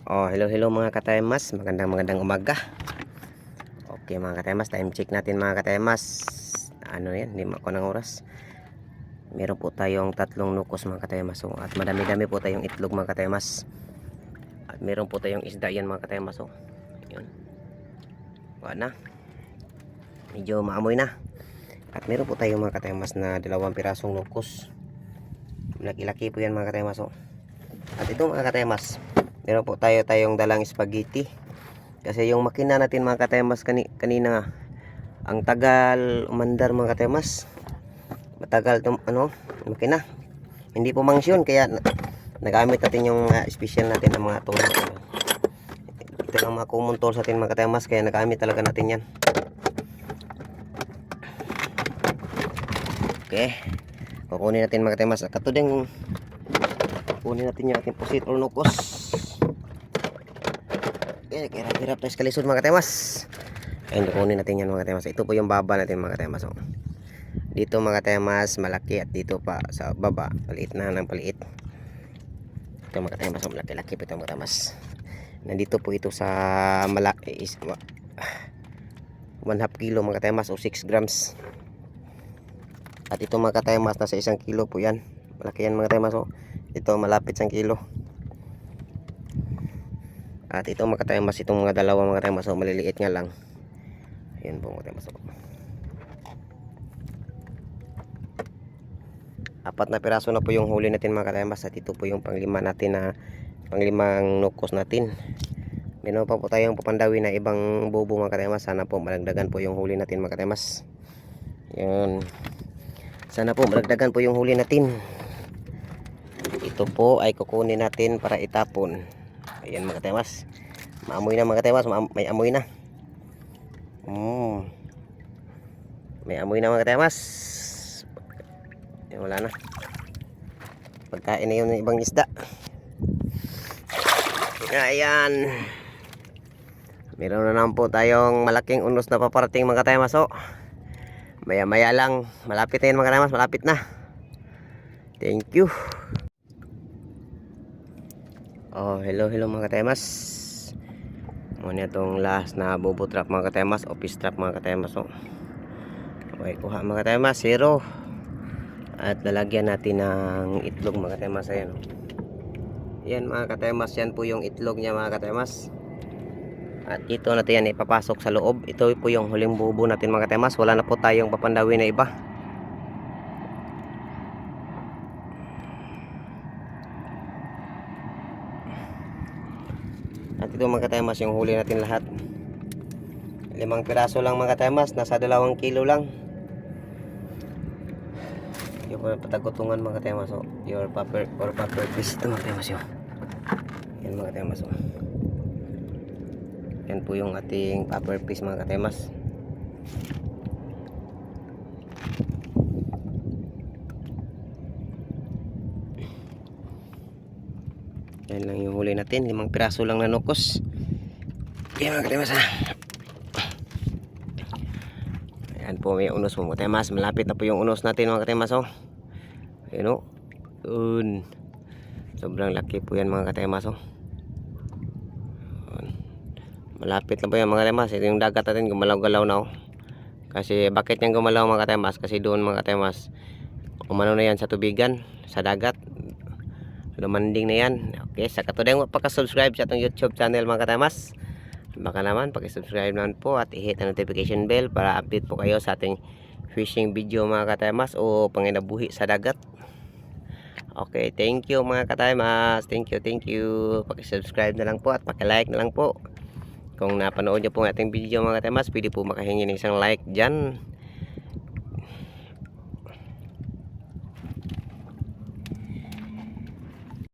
Hello mga kataymas, magandang umaga. Okay mga kataymas, time check natin mga kataymas. Ano yan, 5 ng oras. Meron po tayong 3 nukos mga kataymas. At madami-dami po tayong itlog mga kataymas. At meron po tayong isda yan mga kataymas. Yun. Wala na. Medyo maamoy na. At meron po tayong mga kataymas na 2 pirasong nukos. Laki-laki po yan mga kataymas. At ito mga kataymas, meron po tayong dalang spaghetti. Kasi yung makina natin mga kataymas kanina ang tagal umandar mga kataymas. Matagal itong makina. Hindi po mangsyon kaya nagamit natin yung special natin ng mga tool. Ito lang mga common tool sa atin mga kataymas, kaya nagamit talaga natin yan. Okay. Kukunin natin mga kataymas. Katudeng kunin natin yung ating pusit o nukos. Okay, hirap tayo sa kalisod mga kataymas. Ayun, kunin natin yan mga kataymas. Ito po yung baba natin mga kataymas. Dito mga kataymas malaki, at dito pa sa baba paliit na ng paliit. Ito mga kataymas, malaki-laki po ito mga kataymas. Nandito po ito sa malaki 1/2 kilo mga kataymas o 6 grams. At ito mga kataymas nasa 1 kilo po yan. Malaki yan mga kataymas. Ito malapit 1 kilo. At ito mga kataymas, itong mga dalawa mga kataymas, maliliit nga lang. Ayan po mga kataymas. 4 na piraso na po yung huli natin mga kataymas. At ito po yung pang-5 natin na pang-5 nukos natin. Meron pa po tayong papandawi na ibang bubo mga kataymas. Sana po malagdagan po yung huli natin mga kataymas. Ayan. Sana po malagdagan po yung huli natin. Ito po ay kukunin natin para itapon. Ayan mga kataymas. Maamoy na mga kataymas, may amoy na. May amoy na mga kataymas. Wala na. Pagkain na yun ng ibang isda. Ayan. Meron na naman po tayong malaking unos na paparating mga kataymas. Maya maya lang. Malapit na yun mga kataymas, malapit na. Thank you. Hello mga kataymas. Muna itong last na bobo trap mga kataymas, office trap mga kataymas. Okay, kuha mga kataymas, 0. At lalagyan natin ng itlog mga kataymas. Ayan. Yan mga kataymas, yan po yung itlog niya mga kataymas. At ito natin yan ipapasok sa loob. Ito po yung huling bobo natin mga kataymas. Wala na po tayong papandawi na iba. At ito mga kataymas yung huli natin lahat. 5 piraso lang mga kataymas, nasa 2 kilo lang. Yung patagutungan mga kataymas. Your paper fish. Ito mga kataymas yun. Yan mga kataymas. Yan po yung ating paper fish mga kataymas. Yan lang yung huli natin, 5 piraso lang na nukos. Yan mga kataymas. Yan po may unos mga kataymas. Malapit na po yung unos natin mga kataymas. Ayan sobrang laki po yan mga kataymas. Malapit na po yan mga kataymas. Ito yung dagat natin, gumalaw-galaw na. Kasi bakit yan gumalaw mga kataymas? Kasi doon mga kataymas, umano na yan sa tubigan, sa dagat. Lumanding na yan. Okay, sa katudeng pagka-subscribe sa itong YouTube channel mga kataymas, baka naman pag-subscribe naman po at i-hit ang notification bell para update po kayo sa ating fishing video mga kataymas o panginabuhi sa dagat. Okay, thank you mga kataymas. Thank you. Pag-subscribe na lang po at paki-like na lang po. Kung napanood nyo po ang ating video mga kataymas, pwede po makahingi ng isang like dyan.